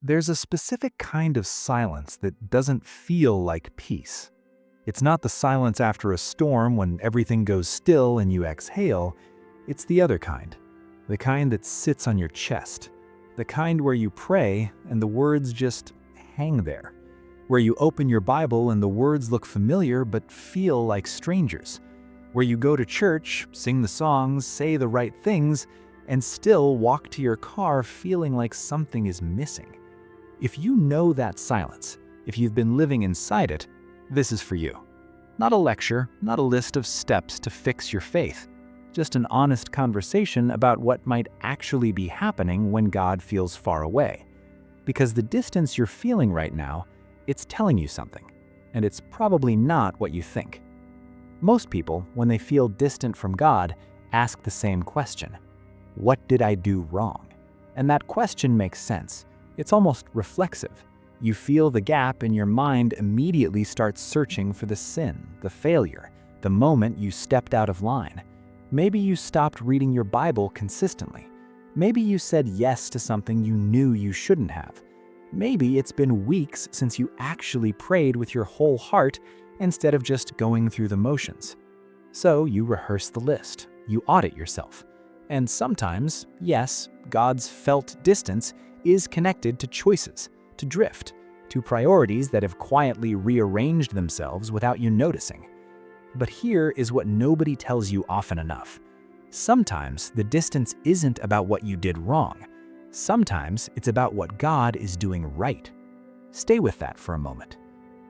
There's a specific kind of silence that doesn't feel like peace. It's not the silence after a storm when everything goes still and you exhale. It's the other kind. The kind that sits on your chest. The kind where you pray and the words just hang there. Where you open your Bible and the words look familiar but feel like strangers. Where you go to church, sing the songs, say the right things, and still walk to your car feeling like something is missing. If you know that silence, if you've been living inside it, this is for you. Not a lecture, not a list of steps to fix your faith, just an honest conversation about what might actually be happening when God feels far away. Because the distance you're feeling right now, it's telling you something, and it's probably not what you think. Most people, when they feel distant from God, ask the same question: what did I do wrong? And that question makes sense. It's almost reflexive. You feel the gap and your mind immediately starts searching for the sin, the failure, the moment you stepped out of line. Maybe you stopped reading your Bible consistently. Maybe you said yes to something you knew you shouldn't have. Maybe it's been weeks since you actually prayed with your whole heart instead of just going through the motions. So you rehearse the list, you audit yourself. And sometimes, yes, God's felt distance is connected to choices, to drift, to priorities that have quietly rearranged themselves without you noticing. But here is what nobody tells you often enough. Sometimes the distance isn't about what you did wrong. Sometimes it's about what God is doing right. Stay with that for a moment.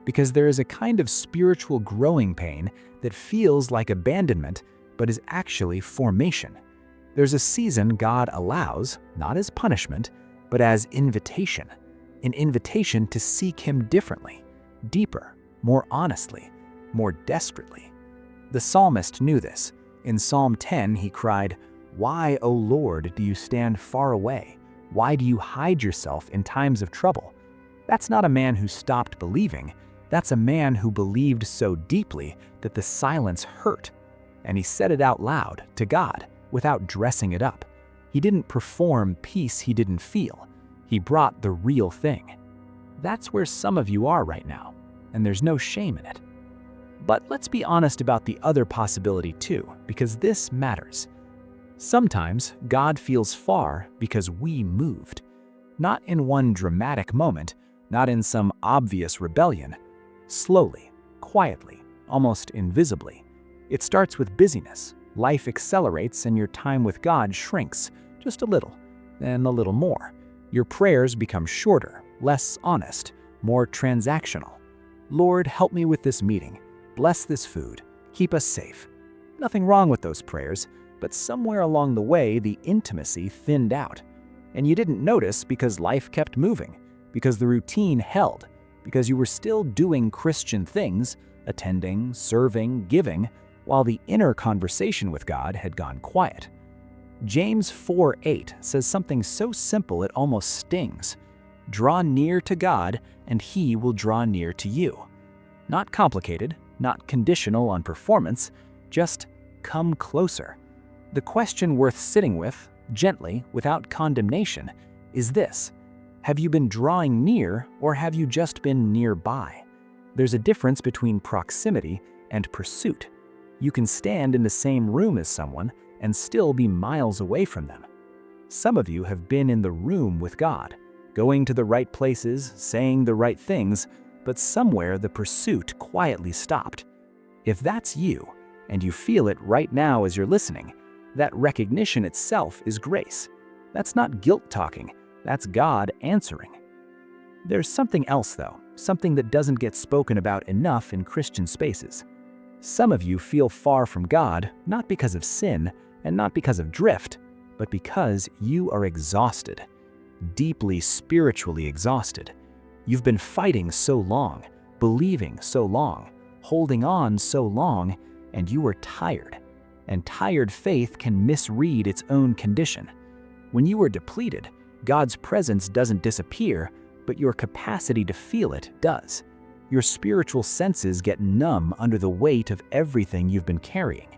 Because there is a kind of spiritual growing pain that feels like abandonment, but is actually formation. There's a season God allows, not as punishment, but as invitation. An invitation to seek Him differently, deeper, more honestly, more desperately. The psalmist knew this. In Psalm 10, he cried, "Why, O Lord, do you stand far away? Why do you hide yourself in times of trouble?" That's not a man who stopped believing. That's a man who believed so deeply that the silence hurt. And he said it out loud to God without dressing it up. He didn't perform peace he didn't feel. He brought the real thing. That's where some of you are right now, and there's no shame in it. But let's be honest about the other possibility too, because this matters. Sometimes God feels far because we moved. Not in one dramatic moment, not in some obvious rebellion. Slowly, quietly, almost invisibly. It starts with busyness. Life accelerates and your time with God shrinks, just a little, then a little more. Your prayers become shorter, less honest, more transactional. Lord, help me with this meeting. Bless this food. Keep us safe. Nothing wrong with those prayers, but somewhere along the way, the intimacy thinned out. And you didn't notice because life kept moving, because the routine held, because you were still doing Christian things, attending, serving, giving, while the inner conversation with God had gone quiet. James 4:8 says something so simple it almost stings. Draw near to God, and He will draw near to you. Not complicated, not conditional on performance, just come closer. The question worth sitting with, gently, without condemnation, is this: have you been drawing near, or have you just been nearby? There's a difference between proximity and pursuit. You can stand in the same room as someone and still be miles away from them. Some of you have been in the room with God, going to the right places, saying the right things, but somewhere the pursuit quietly stopped. If that's you, and you feel it right now as you're listening, that recognition itself is grace. That's not guilt talking, that's God answering. There's something else though, something that doesn't get spoken about enough in Christian spaces. Some of you feel far from God, not because of sin and not because of drift, but because you are exhausted, deeply spiritually exhausted. You've been fighting so long, believing so long, holding on so long, and you are tired. And tired faith can misread its own condition. When you are depleted, God's presence doesn't disappear, but your capacity to feel it does. Your spiritual senses get numb under the weight of everything you've been carrying.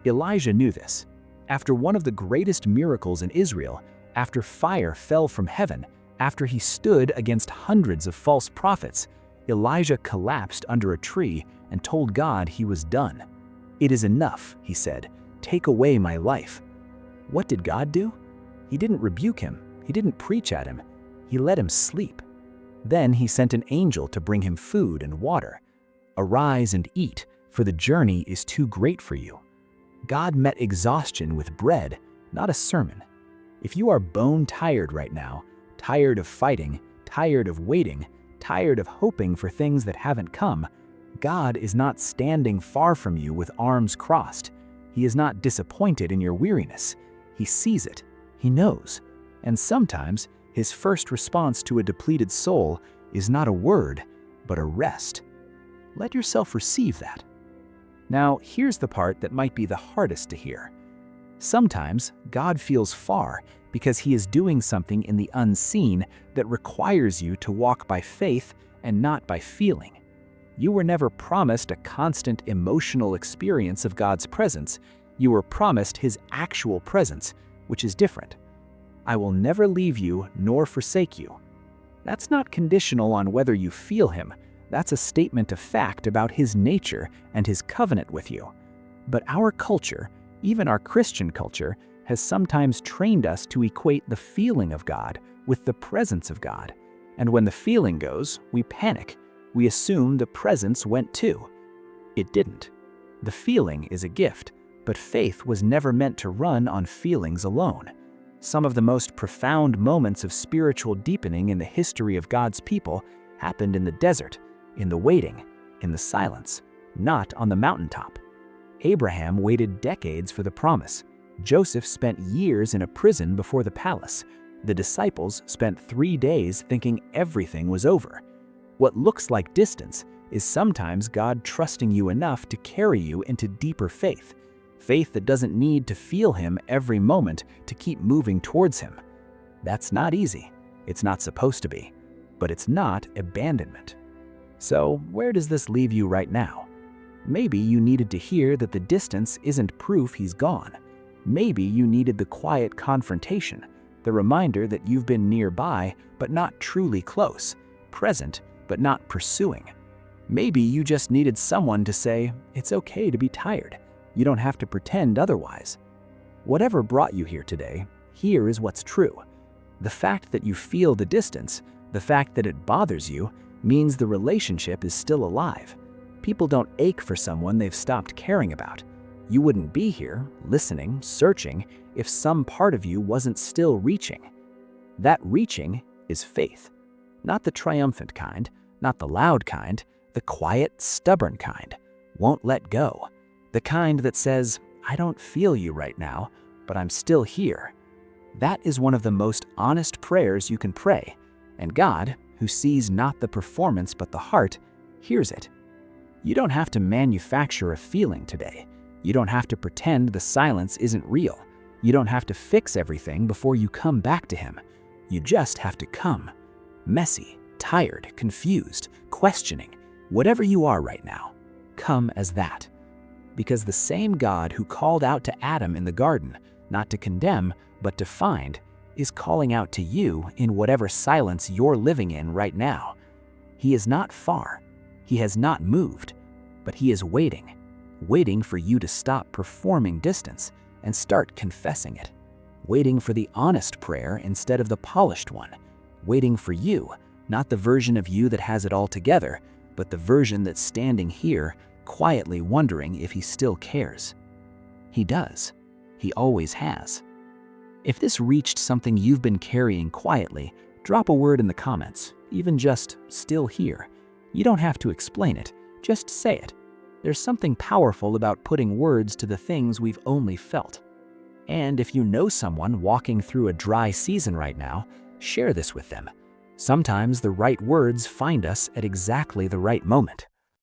Elijah knew this. After one of the greatest miracles in Israel, after fire fell from heaven, After he stood against hundreds of false prophets, Elijah collapsed under a tree and told God he was done. "It is enough," he said. "Take away my life." What did God do? He didn't rebuke him. He didn't preach at him. He let him sleep. Then he sent an angel to bring him food and water. "Arise and eat, for the journey is too great for you." God met exhaustion with bread, not a sermon. If you are bone tired right now, tired of fighting, tired of waiting, tired of hoping for things that haven't come, God is not standing far from you with arms crossed. He is not disappointed in your weariness. He sees it. He knows. And sometimes his first response to a depleted soul is not a word, but a rest. Let yourself receive that. Now, here's the part that might be the hardest to hear. Sometimes God feels far because he is doing something in the unseen that requires you to walk by faith and not by feeling. You were never promised a constant emotional experience of God's presence. You were promised his actual presence, which is different. "I will never leave you nor forsake you." That's not conditional on whether you feel him. That's a statement of fact about his nature and his covenant with you. But our culture, even our Christian culture, has sometimes trained us to equate the feeling of God with the presence of God. And when the feeling goes, we panic. We assume the presence went too. It didn't. The feeling is a gift, but faith was never meant to run on feelings alone. Some of the most profound moments of spiritual deepening in the history of God's people happened in the desert, in the waiting, in the silence, not on the mountaintop. Abraham waited decades for the promise. Joseph spent years in a prison before the palace. The disciples spent 3 days thinking everything was over. What looks like distance is sometimes God trusting you enough to carry you into deeper faith. Faith that doesn't need to feel him every moment to keep moving towards him. That's not easy. It's not supposed to be. But it's not abandonment. So, where does this leave you right now? Maybe you needed to hear that the distance isn't proof he's gone. Maybe you needed the quiet confrontation, the reminder that you've been nearby but not truly close, present but not pursuing. Maybe you just needed someone to say, "It's okay to be tired. You don't have to pretend otherwise." Whatever brought you here today, here is what's true. The fact that you feel the distance, the fact that it bothers you, means the relationship is still alive. People don't ache for someone they've stopped caring about. You wouldn't be here, listening, searching, if some part of you wasn't still reaching. That reaching is faith. Not the triumphant kind, not the loud kind, the quiet, stubborn kind. Won't let go. The kind that says, "I don't feel you right now, but I'm still here." That is one of the most honest prayers you can pray. And God, who sees not the performance but the heart, hears it. You don't have to manufacture a feeling today. You don't have to pretend the silence isn't real. You don't have to fix everything before you come back to him. You just have to come. Messy, tired, confused, questioning, whatever you are right now, come as that. Because the same God who called out to Adam in the garden, not to condemn, but to find, is calling out to you in whatever silence you're living in right now. He is not far. He has not moved, but he is waiting, waiting for you to stop performing distance and start confessing it, waiting for the honest prayer instead of the polished one, waiting for you, not the version of you that has it all together, but the version that's standing here, quietly wondering if he still cares. He does. He always has. If this reached something you've been carrying quietly, drop a word in the comments, even just "still here." You don't have to explain it, just say it. There's something powerful about putting words to the things we've only felt. And if you know someone walking through a dry season right now, share this with them. Sometimes the right words find us at exactly the right moment.